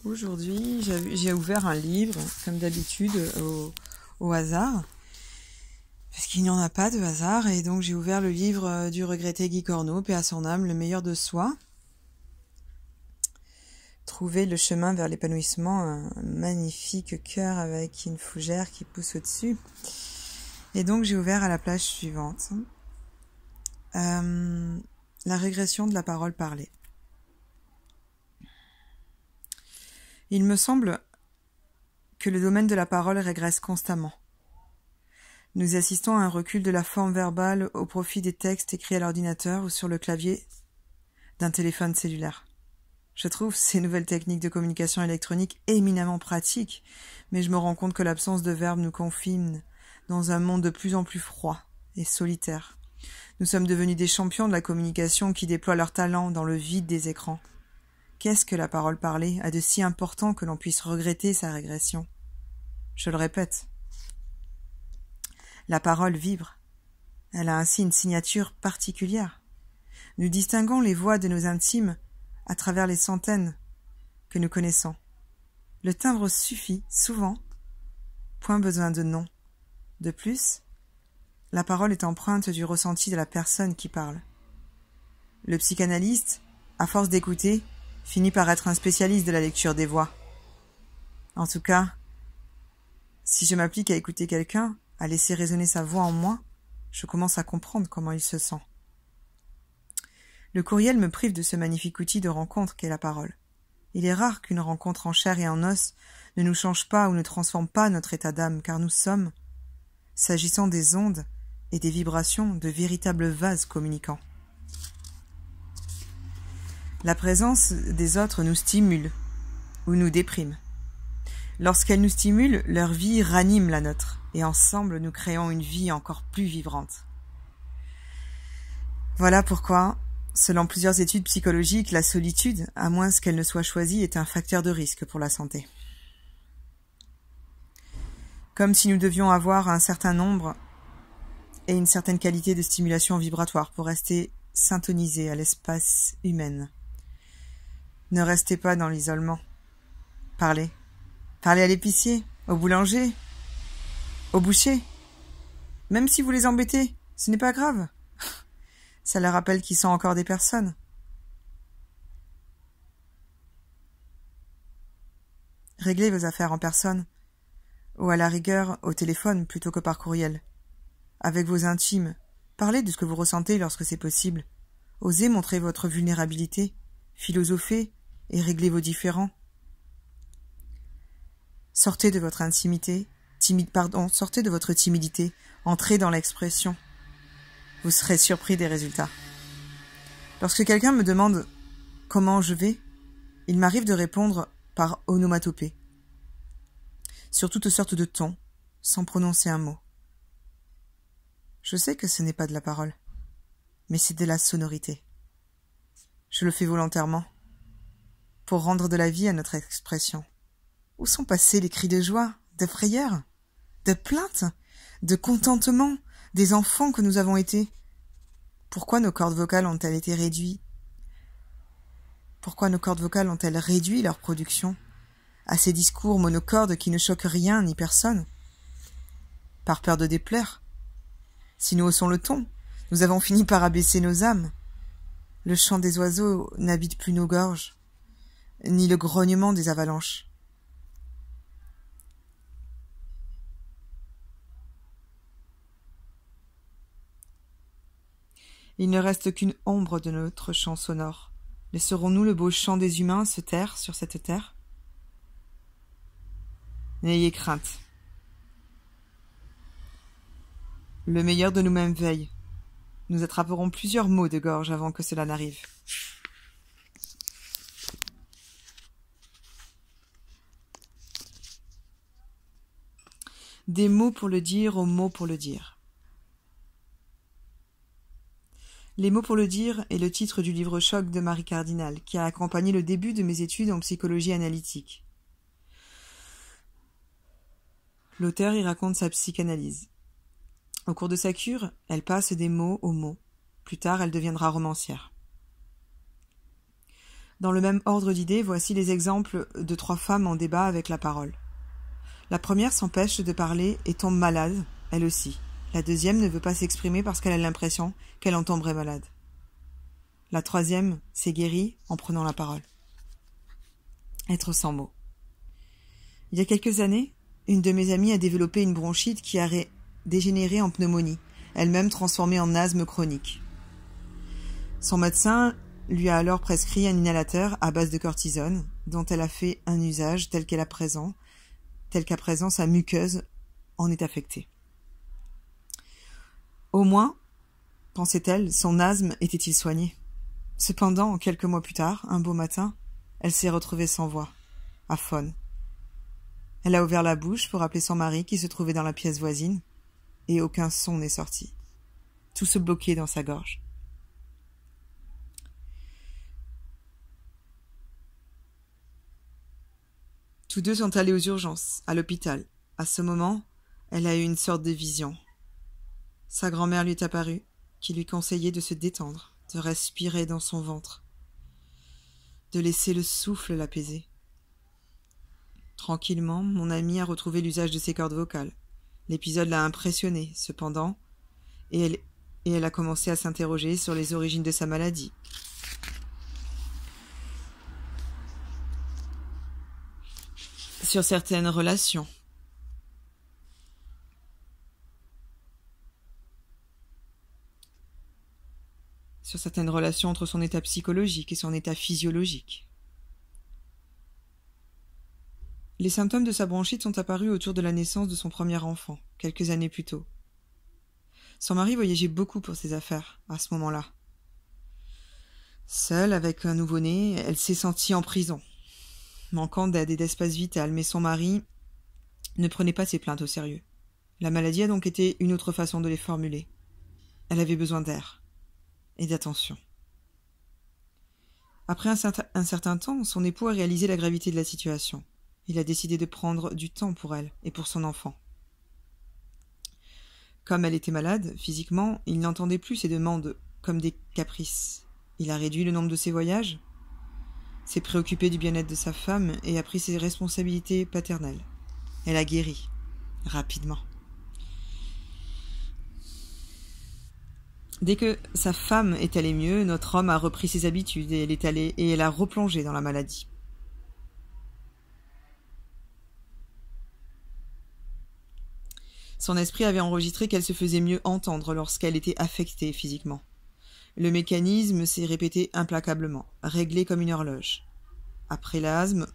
Aujourd'hui, j'ai ouvert un livre, comme d'habitude, au hasard, parce qu'il n'y en a pas de hasard, et donc j'ai ouvert le livre du regretté Guy Corneau, paix à son âme, Le meilleur de soi. Trouver le chemin vers l'épanouissement, un magnifique cœur avec une fougère qui pousse au-dessus. Et donc j'ai ouvert à la page suivante. La régression de la parole parlée. Il me semble que le domaine de la parole régresse constamment. Nous assistons à un recul de la forme verbale au profit des textes écrits à l'ordinateur ou sur le clavier d'un téléphone cellulaire. Je trouve ces nouvelles techniques de communication électronique éminemment pratiques, mais je me rends compte que l'absence de verbe nous confine dans un monde de plus en plus froid et solitaire. Nous sommes devenus des champions de la communication qui déploient leur talent dans le vide des écrans. Qu'est-ce que la parole parlée a de si important que l'on puisse regretter sa régression? Je le répète. La parole vibre. Elle a ainsi une signature particulière. Nous distinguons les voix de nos intimes à travers les centaines que nous connaissons. Le timbre suffit, souvent. Point besoin de nom. De plus, la parole est empreinte du ressenti de la personne qui parle. Le psychanalyste, à force d'écouter, finit par être un spécialiste de la lecture des voix. En tout cas, si je m'applique à écouter quelqu'un, à laisser résonner sa voix en moi, je commence à comprendre comment il se sent. Le courriel me prive de ce magnifique outil de rencontre qu'est la parole. Il est rare qu'une rencontre en chair et en os ne nous change pas ou ne transforme pas notre état d'âme, car nous sommes, s'agissant des ondes et des vibrations, de véritables vases communicants. La présence des autres nous stimule ou nous déprime. Lorsqu'elle nous stimule, leur vie ranime la nôtre, et ensemble nous créons une vie encore plus vibrante. Voilà pourquoi, selon plusieurs études psychologiques, la solitude, à moins qu'elle ne soit choisie, est un facteur de risque pour la santé. Comme si nous devions avoir un certain nombre et une certaine qualité de stimulation vibratoire pour rester syntonisés à l'espace humain. Ne restez pas dans l'isolement. Parlez. Parlez à l'épicier, au boulanger, au boucher. Même si vous les embêtez, ce n'est pas grave. Ça leur rappelle qu'ils sont encore des personnes. Réglez vos affaires en personne, ou à la rigueur au téléphone plutôt que par courriel. Avec vos intimes, parlez de ce que vous ressentez lorsque c'est possible. Osez montrer votre vulnérabilité, philosophez et réglez vos différends. Sortez de votre intimité, sortez de votre timidité, entrez dans l'expression. Vous serez surpris des résultats. Lorsque quelqu'un me demande comment je vais, il m'arrive de répondre par onomatopée, sur toutes sortes de tons, sans prononcer un mot. Je sais que ce n'est pas de la parole, mais c'est de la sonorité. Je le fais volontairement, pour rendre de la vie à notre expression. Où sont passés les cris de joie, de frayeur, de plainte, de contentement des enfants que nous avons été? Pourquoi nos cordes vocales ont-elles été réduites? Pourquoi nos cordes vocales ont-elles réduit leur production à ces discours monocordes qui ne choquent rien ni personne? Par peur de déplaire? Si nous haussons le ton, nous avons fini par abaisser nos âmes. Le chant des oiseaux n'habite plus nos gorges, ni le grognement des avalanches. Il ne reste qu'une ombre de notre chant sonore. Laisserons-nous le beau chant des humains se taire sur cette terre? N'ayez crainte. Le meilleur de nous-mêmes veille. Nous attraperons plusieurs maux de gorge avant que cela n'arrive. Des mots pour le dire aux mots pour le dire. Les mots pour le dire est le titre du livre Choc de Marie Cardinal, qui a accompagné le début de mes études en psychologie analytique. L'auteur y raconte sa psychanalyse. Au cours de sa cure, elle passe des mots aux mots. Plus tard, elle deviendra romancière. Dans le même ordre d'idées, voici les exemples de 3 femmes en débat avec la parole. La première s'empêche de parler et tombe malade, elle aussi. La deuxième ne veut pas s'exprimer parce qu'elle a l'impression qu'elle en tomberait malade. La troisième s'est guérie en prenant la parole. Être sans mots. Il y a quelques années, une de mes amies a développé une bronchite qui a dégénéré en pneumonie, elle-même transformée en asthme chronique. Son médecin lui a alors prescrit un inhalateur à base de cortisone, dont elle a fait un usage tel qu'à présent sa muqueuse en est affectée. Au moins, pensait-elle, son asthme était-il soigné. Cependant, quelques mois plus tard, un beau matin, elle s'est retrouvée sans voix, aphone. Elle a ouvert la bouche pour appeler son mari qui se trouvait dans la pièce voisine, et aucun son n'est sorti. Tout se bloquait dans sa gorge. Tous deux sont allés aux urgences, à l'hôpital. À ce moment, elle a eu une sorte de vision. Sa grand-mère lui est apparue, qui lui conseillait de se détendre, de respirer dans son ventre, de laisser le souffle l'apaiser. Tranquillement, mon amie a retrouvé l'usage de ses cordes vocales. L'épisode l'a impressionnée, cependant, et elle a commencé à s'interroger sur les origines de sa maladie. Sur certaines relations. Sur certaines relations entre son état psychologique et son état physiologique. Les symptômes de sa bronchite sont apparus autour de la naissance de son premier enfant, quelques années plus tôt. Son mari voyageait beaucoup pour ses affaires, à ce moment-là. Seule, avec un nouveau-né, elle s'est sentie en prison, manquant d'aide et d'espace vital, mais son mari ne prenait pas ses plaintes au sérieux. La maladie a donc été une autre façon de les formuler. Elle avait besoin d'air et d'attention. Après un certain temps, son époux a réalisé la gravité de la situation. Il a décidé de prendre du temps pour elle et pour son enfant. Comme elle était malade, physiquement, il n'entendait plus ses demandes comme des caprices. Il a réduit le nombre de ses voyages, s'est préoccupé du bien-être de sa femme et a pris ses responsabilités paternelles. Elle a guéri, rapidement. Dès que sa femme est allée mieux, notre homme a repris ses habitudes et elle a replongé dans la maladie. Son esprit avait enregistré qu'elle se faisait mieux entendre lorsqu'elle était affectée physiquement. Le mécanisme s'est répété implacablement, réglé comme une horloge. Après l'asthme,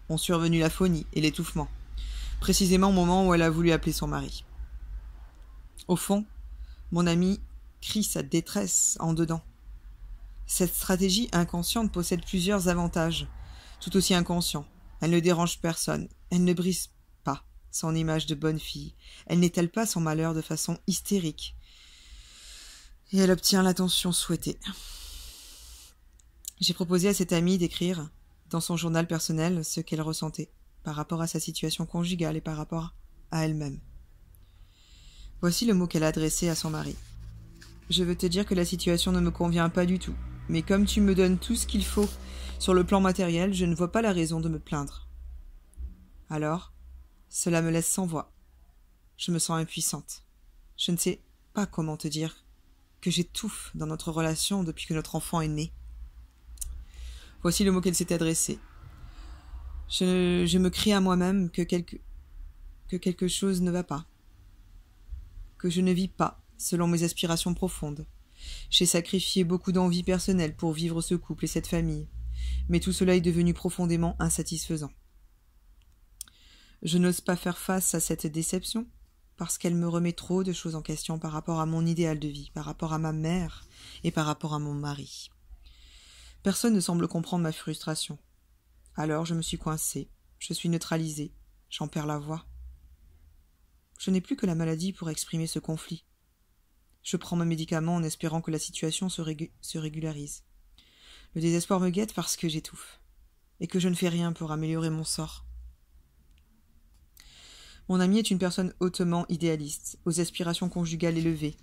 ont survenu l'aphonie et l'étouffement, précisément au moment où elle a voulu appeler son mari. Au fond, mon amie crie sa détresse en dedans. Cette stratégie inconsciente possède plusieurs avantages, tout aussi inconscients. Elle ne dérange personne, elle ne brise pas son image de bonne fille, elle n'étale pas son malheur de façon hystérique, et elle obtient l'attention souhaitée. J'ai proposé à cette amie d'écrire, dans son journal personnel, ce qu'elle ressentait, par rapport à sa situation conjugale et par rapport à elle-même. Voici le mot qu'elle a adressé à son mari. « Je veux te dire que la situation ne me convient pas du tout, mais comme tu me donnes tout ce qu'il faut sur le plan matériel, je ne vois pas la raison de me plaindre. Alors, cela me laisse sans voix. Je me sens impuissante. Je ne sais pas comment te dire que j'étouffe dans notre relation depuis que notre enfant est né. » Voici le mot qu'elle s'est adressé. Je me crie à moi-même que quelque chose ne va pas, que je ne vis pas selon mes aspirations profondes. J'ai sacrifié beaucoup d'envie personnelle pour vivre ce couple et cette famille, mais tout cela est devenu profondément insatisfaisant. Je n'ose pas faire face à cette déception parce qu'elle me remet trop de choses en question par rapport à mon idéal de vie, par rapport à ma mère et par rapport à mon mari. Personne ne semble comprendre ma frustration. Alors je me suis coincée, je suis neutralisée, j'en perds la voix. Je n'ai plus que la maladie pour exprimer ce conflit. Je prends mes médicaments en espérant que la situation se régularise. Le désespoir me guette parce que j'étouffe, et que je ne fais rien pour améliorer mon sort. Mon amie est une personne hautement idéaliste, aux aspirations conjugales élevées.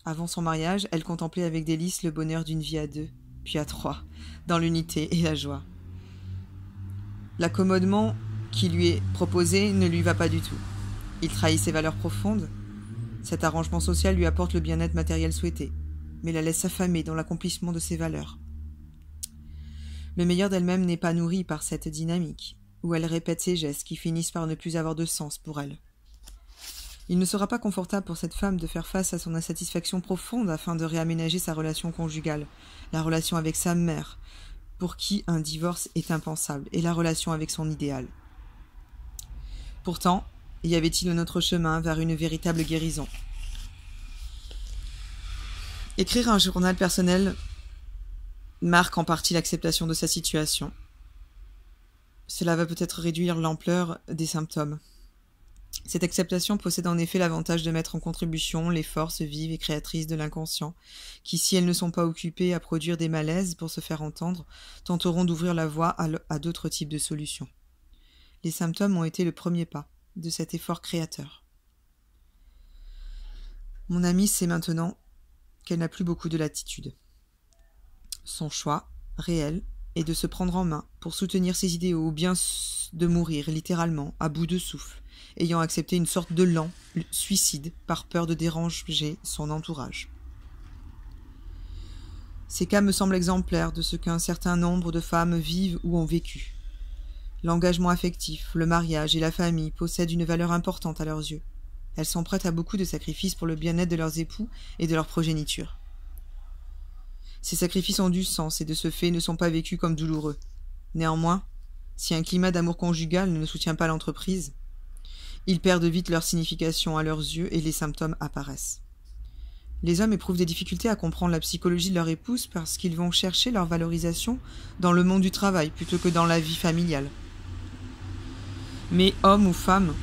Avant son mariage, elle contemplait avec délice le bonheur d'une vie à deux. puis à 3, dans l'unité et la joie. L'accommodement qui lui est proposé ne lui va pas du tout. Il trahit ses valeurs profondes. Cet arrangement social lui apporte le bien-être matériel souhaité, mais la laisse affamée dans l'accomplissement de ses valeurs. Le meilleur d'elle-même n'est pas nourri par cette dynamique, où elle répète ses gestes qui finissent par ne plus avoir de sens pour elle. Il ne sera pas confortable pour cette femme de faire face à son insatisfaction profonde afin de réaménager sa relation conjugale, la relation avec sa mère, pour qui un divorce est impensable, et la relation avec son idéal. Pourtant, y avait-il un autre chemin vers une véritable guérison? Écrire un journal personnel marque en partie l'acceptation de sa situation. Cela va peut-être réduire l'ampleur des symptômes. Cette acceptation possède en effet l'avantage de mettre en contribution les forces vives et créatrices de l'inconscient, qui, si elles ne sont pas occupées à produire des malaises pour se faire entendre, tenteront d'ouvrir la voie à d'autres types de solutions. Les symptômes ont été le premier pas de cet effort créateur. Mon amie sait maintenant qu'elle n'a plus beaucoup de latitude. Son choix, réel, est de se prendre en main pour soutenir ses idéaux ou bien de mourir littéralement à bout de souffle, ayant accepté une sorte de lent suicide par peur de déranger son entourage. Ces cas me semblent exemplaires de ce qu'un certain nombre de femmes vivent ou ont vécu. L'engagement affectif, le mariage et la famille possèdent une valeur importante à leurs yeux. Elles sont prêtes à beaucoup de sacrifices pour le bien-être de leurs époux et de leur progéniture. Ces sacrifices ont du sens et de ce fait ne sont pas vécus comme douloureux. Néanmoins, si un climat d'amour conjugal ne soutient pas l'entreprise, ils perdent vite leur signification à leurs yeux et les symptômes apparaissent. Les hommes éprouvent des difficultés à comprendre la psychologie de leur épouse parce qu'ils vont chercher leur valorisation dans le monde du travail plutôt que dans la vie familiale. Mais hommes ou femmes,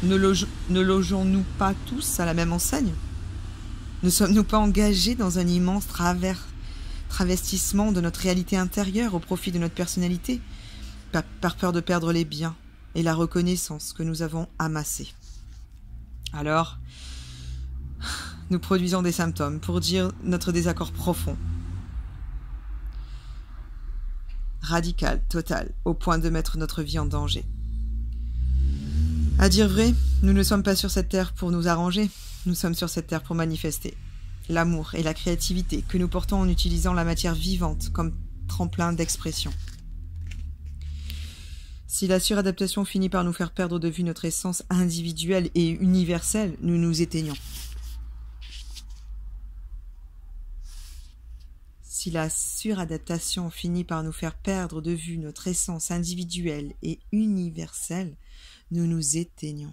ne logeons-nous pas tous à la même enseigne? Ne sommes-nous pas engagés dans un immense travestissement de notre réalité intérieure au profit de notre personnalité, par peur de perdre les biens et la reconnaissance que nous avons amassés? Alors, nous produisons des symptômes pour dire notre désaccord profond, radical, total, au point de mettre notre vie en danger. À dire vrai, nous ne sommes pas sur cette terre pour nous arranger, nous sommes sur cette terre pour manifester l'amour et la créativité que nous portons en utilisant la matière vivante comme tremplin d'expression. Si la suradaptation finit par nous faire perdre de vue notre essence individuelle et universelle, nous nous éteignons. Si la suradaptation finit par nous faire perdre de vue notre essence individuelle et universelle, nous nous éteignons.